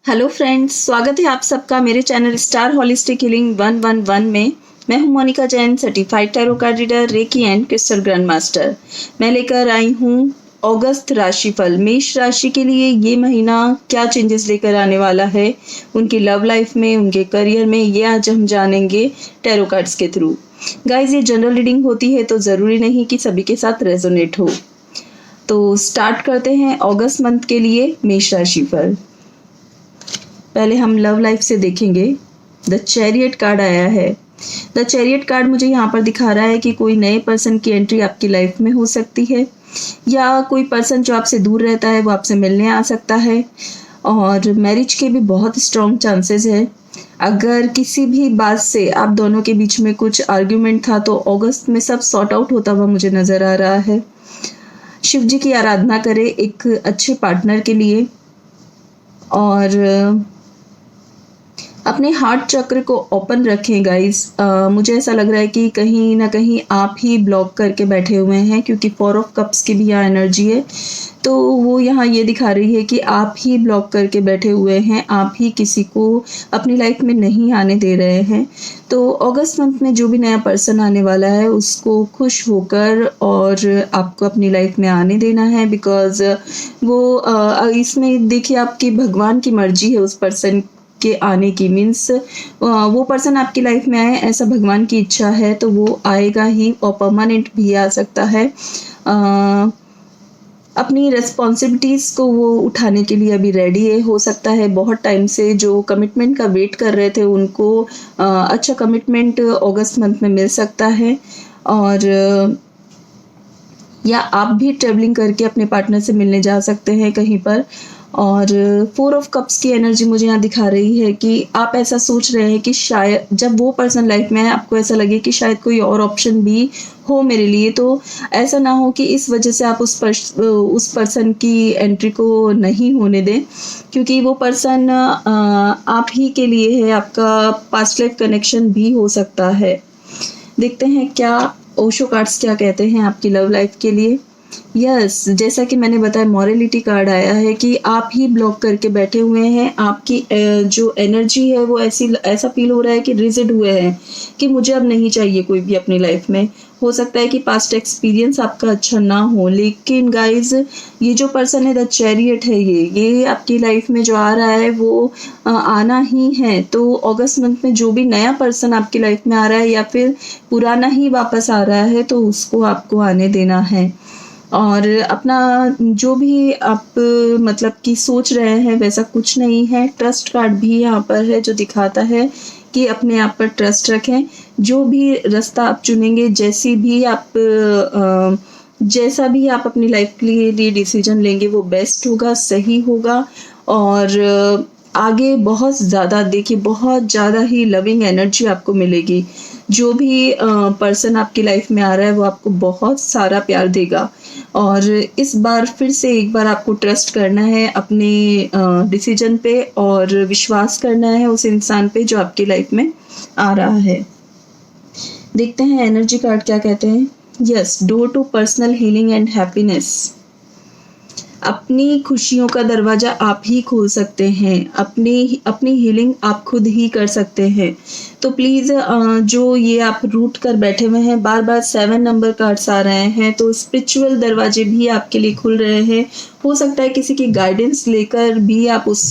Hello friends, स्वागत है आप सबका मेरे चैनल स्टार होलिस्टिक हीलिंग 111 में। मैं हूं Monika Jain, certified tarot card reader, reiki and crystal grand master. मैं लेकर आई हूं अगस्त राशिफल। मेष राशि के लिए ये महीना क्या चेंजेस लेकर आने वाला है उनकी लव लाइफ में, उनके करियर में, ये आज हम जानेंगे टैरो कार्ड्स के थ्रू। गाइज, ये जनरल रीडिंग होती है तो ज़रूरी नहीं कि सभी के साथ रेजोनेट हो। तो स्टार्ट करते हैं अगस्त मंथ के लिए मेष राशिफल। पहले हम लव लाइफ से देखेंगे। द चैरियट कार्ड आया है। द चैरियट कार्ड मुझे यहाँ पर दिखा रहा है कि कोई नए पर्सन की एंट्री आपकी लाइफ में हो सकती है, या कोई पर्सन जो आपसे दूर रहता है वो आपसे मिलने आ सकता है, और मैरिज के भी बहुत स्ट्रॉन्ग चांसेस है। अगर किसी भी बात से आप दोनों के बीच में कुछ आर्ग्यूमेंट था तो अगस्त में सब सॉर्ट आउट होता हुआ मुझे नज़र आ रहा है। शिव जी की आराधना करें एक अच्छे पार्टनर के लिए, और अपने हार्ट चक्र को ओपन रखें गाइस। मुझे ऐसा लग रहा है कि कहीं ना कहीं आप ही ब्लॉक करके बैठे हुए हैं, क्योंकि 4 ऑफ कप्स की भी यहाँ एनर्जी है। तो वो यहाँ ये दिखा रही है कि आप ही ब्लॉक करके बैठे हुए हैं, आप ही किसी को अपनी लाइफ में नहीं आने दे रहे हैं। तो अगस्त मंथ में जो भी नया पर्सन आने वाला है उसको खुश होकर और आपको अपनी लाइफ में आने देना है, बिकॉज वो इसमें देखिए आपकी भगवान की मर्जी है उस पर्सन के आने की। मीन्स वो पर्सन आपकी लाइफ में आए, ऐसा भगवान की इच्छा है तो वो आएगा ही, और परमानेंट भी आ सकता है। अपनी रिस्पॉन्सिबिलिटीज़ को वो उठाने के लिए अभी रेडी है। हो सकता है बहुत टाइम से जो कमिटमेंट का वेट कर रहे थे उनको अच्छा कमिटमेंट अगस्त मंथ में मिल सकता है, और या आप भी ट्रेवलिंग करके अपने पार्टनर से मिलने जा सकते हैं कहीं पर। और 4 ऑफ कप्स की एनर्जी मुझे यहाँ दिखा रही है कि आप ऐसा सोच रहे हैं कि शायद जब वो पर्सन लाइफ में है आपको ऐसा लगे कि शायद कोई और ऑप्शन भी हो मेरे लिए। तो ऐसा ना हो कि इस वजह से आप उस पर्सन की एंट्री को नहीं होने दें, क्योंकि वो पर्सन आप ही के लिए है, आपका पास्ट लाइफ कनेक्शन भी हो सकता है। देखते हैं क्या ओशो कार्ड्स क्या कहते हैं आपकी लव लाइफ के लिए। यस, जैसा कि मैंने बताया मॉरलिटी कार्ड आया है कि आप ही ब्लॉक करके बैठे हुए हैं। आपकी जो एनर्जी है वो ऐसा फील हो रहा है कि रिजिड हुए हैं कि मुझे अब नहीं चाहिए कोई भी अपनी लाइफ में। हो सकता है कि पास्ट एक्सपीरियंस आपका अच्छा ना हो, लेकिन गाइज ये जो पर्सन है द चैरियट है, ये आपकी लाइफ में जो आ रहा है वो आना ही है। तो अगस्त मंथ में जो भी नया पर्सन आपकी लाइफ में आ रहा है या फिर पुराना ही वापस आ रहा है तो उसको आपको आने देना है। और अपना जो भी आप मतलब कि सोच रहे हैं वैसा कुछ नहीं है। ट्रस्ट कार्ड भी यहाँ पर है जो दिखाता है कि अपने आप पर ट्रस्ट रखें। जो भी रास्ता आप चुनेंगे, जैसा भी आप अपनी लाइफ के लिए डिसीजन लेंगे वो बेस्ट होगा, सही होगा। और आगे बहुत ज़्यादा देखिए, बहुत ज़्यादा ही लविंग एनर्जी आपको मिलेगी। जो भी पर्सन आपकी लाइफ में आ रहा है वो आपको बहुत सारा प्यार देगा। और इस बार फिर से एक बार आपको ट्रस्ट करना है अपने डिसीजन पे, और विश्वास करना है उस इंसान पे जो आपकी लाइफ में आ रहा है। देखते हैं एनर्जी कार्ड क्या कहते हैं। Yes, door to personal healing and happiness. अपनी खुशियों का दरवाज़ा आप ही खोल सकते हैं, अपनी हीलिंग आप खुद ही कर सकते हैं। तो प्लीज़ जो ये आप रूट कर बैठे हुए हैं, बार बार 7 नंबर कार्ड्स आ रहे हैं, तो स्पिरिचुअल दरवाजे भी आपके लिए खुल रहे हैं। हो सकता है किसी की गाइडेंस लेकर भी आप उस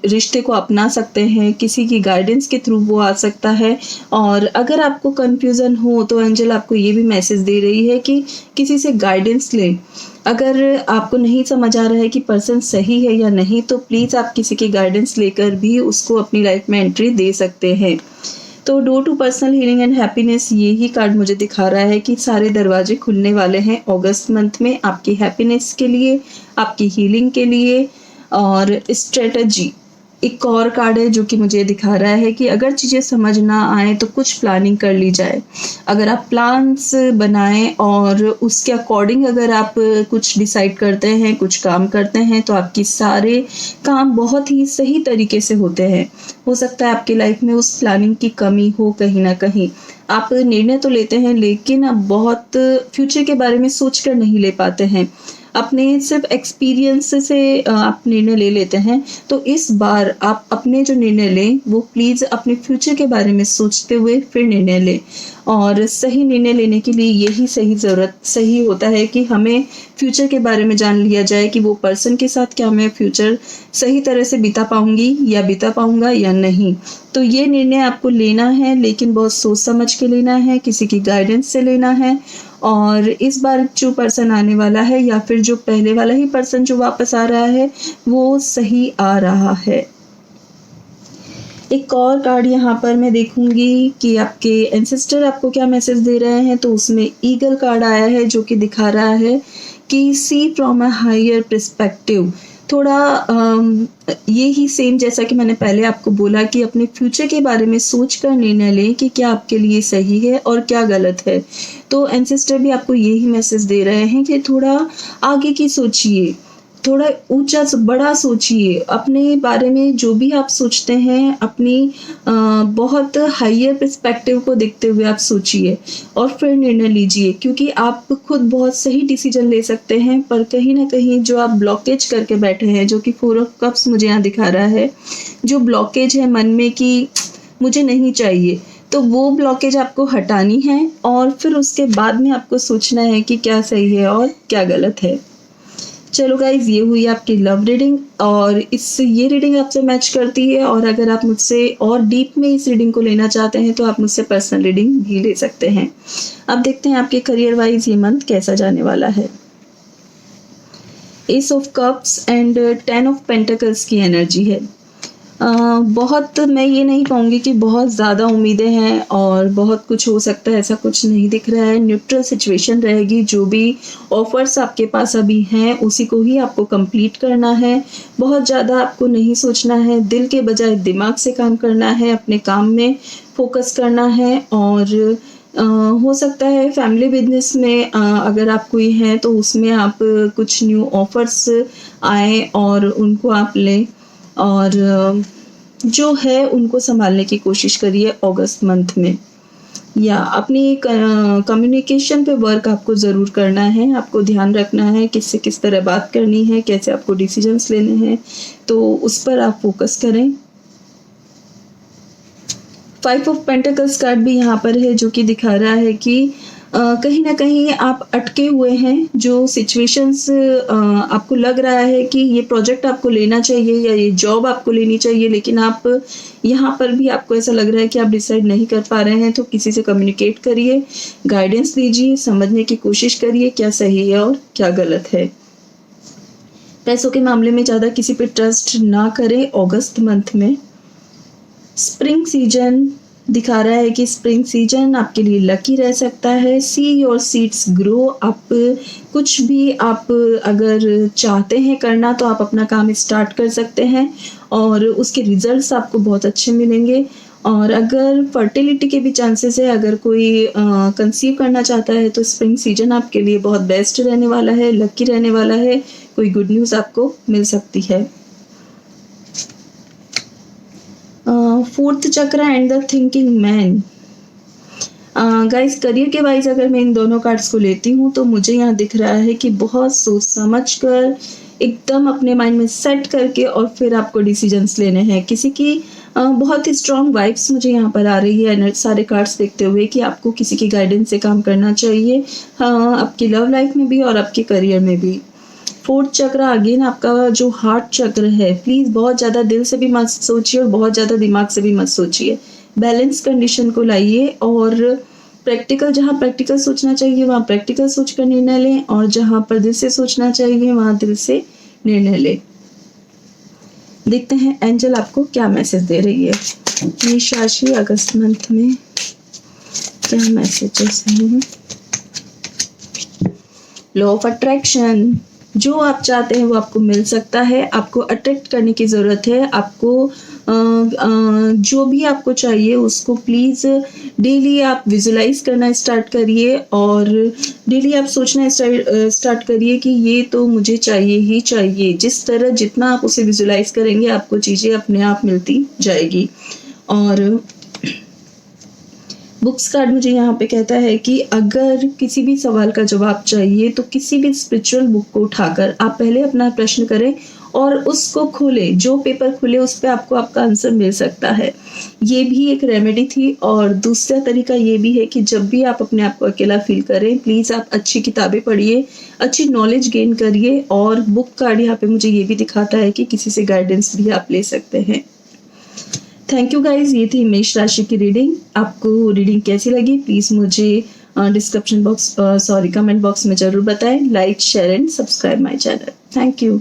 रिश्ते को अपना सकते हैं, किसी की गाइडेंस के थ्रू वो आ सकता है। और अगर आपको कन्फ्यूज़न हो तो एंजल आपको ये भी मैसेज दे रही है कि किसी से गाइडेंस लें। अगर आपको नहीं समझ आ रहा है कि पर्सन सही है या नहीं, तो प्लीज़ आप किसी की गाइडेंस लेकर भी उसको अपनी लाइफ में एंट्री दे सकते हैं। तो door to personal healing and happiness, ये ही कार्ड मुझे दिखा रहा है कि सारे दरवाजे खुलने वाले हैं अगस्त मंथ में आपकी हैप्पीनेस के लिए, आपकी हीलिंग के लिए। और स्ट्रेटजी एक और कार्ड है जो कि मुझे दिखा रहा है कि अगर चीज़ें समझ ना आए तो कुछ प्लानिंग कर ली जाए। अगर आप प्लान्स बनाएं और उसके अकॉर्डिंग अगर आप कुछ डिसाइड करते हैं, कुछ काम करते हैं, तो आपकी सारे काम बहुत ही सही तरीके से होते हैं। हो सकता है आपकी लाइफ में उस प्लानिंग की कमी हो कहीं ना कहीं। आप निर्णय तो लेते हैं लेकिन अब बहुत फ्यूचर के बारे में सोच कर नहीं ले पाते हैं। अपने सिर्फ एक्सपीरियंस से आप निर्णय ले लेते हैं, तो इस बार आप अपने जो निर्णय लें वो प्लीज़ अपने फ्यूचर के बारे में सोचते हुए फिर निर्णय लें। और सही निर्णय लेने के लिए यही सही होता है कि हमें फ्यूचर के बारे में जान लिया जाए कि वो पर्सन के साथ क्या मैं फ्यूचर सही तरह से बिता पाऊंगी या बिता पाऊंगा या नहीं। तो ये निर्णय आपको लेना है, लेकिन बहुत सोच समझ के लेना है, किसी की गाइडेंस से लेना है। और इस बार जो पर्सन आने वाला है या फिर जो पहले वाला ही पर्सन जो वापस आ रहा है वो सही आ रहा है। एक और कार्ड यहाँ पर मैं देखूंगी कि आपके एंसेस्टर आपको क्या मैसेज दे रहे हैं। तो उसमें ईगल कार्ड आया है जो कि दिखा रहा है कि सी फ्रॉम अ हायर पर्सपेक्टिव। थोड़ा ये ही सेम जैसा कि मैंने पहले आपको बोला कि अपने फ्यूचर के बारे में सोच कर निर्णय लें कि क्या आपके लिए सही है और क्या गलत है। तो एंसेस्टर भी आपको यही मैसेज दे रहे हैं कि थोड़ा आगे की सोचिए, थोड़ा ऊंचा बड़ा सोचिए, अपने बारे में जो भी आप सोचते हैं अपनी बहुत हायर पर्सपेक्टिव को देखते हुए आप सोचिए और फिर निर्णय लीजिए, क्योंकि आप खुद बहुत सही डिसीजन ले सकते हैं। पर कहीं ना कहीं जो आप ब्लॉकेज करके बैठे हैं, जो कि 4 ऑफ कप्स मुझे यहाँ दिखा रहा है, जो ब्लॉकेज है मन में कि मुझे नहीं चाहिए, तो वो ब्लॉकेज आपको हटानी है और फिर उसके बाद में आपको सोचना है कि क्या सही है और क्या गलत है। चलो गाइज, ये हुई आपकी लव रीडिंग और ये रीडिंग आपसे मैच करती है। और अगर आप मुझसे और डीप में इस रीडिंग को लेना चाहते हैं तो आप मुझसे पर्सनल रीडिंग भी ले सकते हैं। अब देखते हैं आपके करियर वाइज ये मंथ कैसा जाने वाला है। S of cups and 10 of pentacles की एनर्जी है। बहुत, मैं ये नहीं कहूँगी कि बहुत ज़्यादा उम्मीदें हैं और बहुत कुछ हो सकता है, ऐसा कुछ नहीं दिख रहा है। न्यूट्रल सिचुएशन रहेगी। जो भी ऑफर्स आपके पास अभी हैं उसी को ही आपको कंप्लीट करना है। बहुत ज़्यादा आपको नहीं सोचना है, दिल के बजाय दिमाग से काम करना है, अपने काम में फोकस करना है। और हो सकता है फैमिली बिजनेस में अगर आप कोई हैं तो उसमें आप कुछ न्यू ऑफर्स आए और उनको आप लें और जो है उनको संभालने की कोशिश करिए अगस्त मंथ में। या अपनी कम्युनिकेशन पे वर्क आपको ज़रूर करना है। आपको ध्यान रखना है किससे किस तरह बात करनी है, कैसे आपको डिसीजंस लेने हैं, तो उस पर आप फोकस करें। 5 ऑफ पेंटिकल्स कार्ड भी यहाँ पर है जो कि दिखा रहा है कि कहीं ना कहीं आप अटके हुए हैं। जो सिचुएशंस आपको लग रहा है कि ये प्रोजेक्ट आपको लेना चाहिए या ये जॉब आपको लेनी चाहिए, लेकिन आप यहाँ पर भी आपको ऐसा लग रहा है कि आप डिसाइड नहीं कर पा रहे हैं, तो किसी से कम्युनिकेट करिए, गाइडेंस लीजिए, समझने की कोशिश करिए क्या सही है और क्या गलत है। पैसों के मामले में ज़्यादा किसी पे ट्रस्ट ना करें अगस्त मंथ में। स्प्रिंग सीजन दिखा रहा है कि स्प्रिंग सीजन आपके लिए लकी रह सकता है। See your seeds grow. आप कुछ भी आप अगर चाहते हैं करना तो आप अपना काम स्टार्ट कर सकते हैं और उसके रिजल्ट्स आपको बहुत अच्छे मिलेंगे। और अगर फर्टिलिटी के भी चांसेस है, अगर कोई कंसीव करना चाहता है तो स्प्रिंग सीजन आपके लिए बहुत बेस्ट रहने वाला है, लकी रहने वाला है। कोई गुड न्यूज़ आपको मिल सकती है। फोर्थ चक्र and the thinking man. Guys, career के वाइज अगर मैं इन दोनों कार्ड्स को लेती हूँ तो मुझे यहाँ दिख रहा है कि बहुत सोच समझ कर एकदम अपने माइंड में सेट करके और फिर आपको डिसीजंस लेने हैं। किसी की बहुत ही स्ट्रॉन्ग वाइब्स मुझे यहाँ पर आ रही है सारे कार्ड्स देखते हुए कि आपको किसी की गाइडेंस से काम करना चाहिए, हाँ, आपकी लव लाइफ में भी और आपके करियर में भी। फोर्थ चक्र अगेन आपका जो हार्ट चक्र है, प्लीज़ बहुत ज़्यादा दिल से भी मत सोचिए और बहुत ज़्यादा दिमाग से भी मत सोचिए। बैलेंस कंडीशन को लाइए और प्रैक्टिकल, जहाँ प्रैक्टिकल सोचना चाहिए वहाँ प्रैक्टिकल सोच कर निर्णय लें और जहाँ पर दिल से सोचना चाहिए वहाँ दिल से निर्णय लें। देखते हैं एंजल आपको क्या मैसेज दे रही है। मेष राशि अगस्त मंथ में क्या मैसेजेस हैं। लॉ ऑफ अट्रैक्शन, जो आप चाहते हैं वो आपको मिल सकता है। आपको अट्रैक्ट करने की ज़रूरत है। आपको जो भी आपको चाहिए उसको प्लीज़ डेली आप विजुलाइज करना स्टार्ट करिए और डेली आप सोचना स्टार्ट करिए कि ये तो मुझे चाहिए ही चाहिए। जिस तरह जितना आप उसे विजुलाइज करेंगे आपको चीज़ें अपने आप मिलती जाएगी। और बुक्स कार्ड मुझे यहाँ पे कहता है कि अगर किसी भी सवाल का जवाब चाहिए तो किसी भी स्पिरिचुअल बुक को उठाकर आप पहले अपना प्रश्न करें और उसको खोलें, जो पेपर खुले उस पे आपको आपका आंसर मिल सकता है। ये भी एक रेमेडी थी। और दूसरा तरीका ये भी है कि जब भी आप अपने आप को अकेला फील करें, प्लीज़ आप अच्छी किताबें पढ़िए, अच्छी नॉलेज गेन करिए। और बुक कार्ड यहाँ पे मुझे ये भी दिखाता है कि किसी से गाइडेंस भी आप ले सकते हैं। थैंक यू गाइज, ये थी मेष राशि की रीडिंग। आपको रीडिंग कैसी लगी प्लीज़ मुझे कमेंट बॉक्स में ज़रूर बताएं। Like, share and subscribe my channel. Thank you.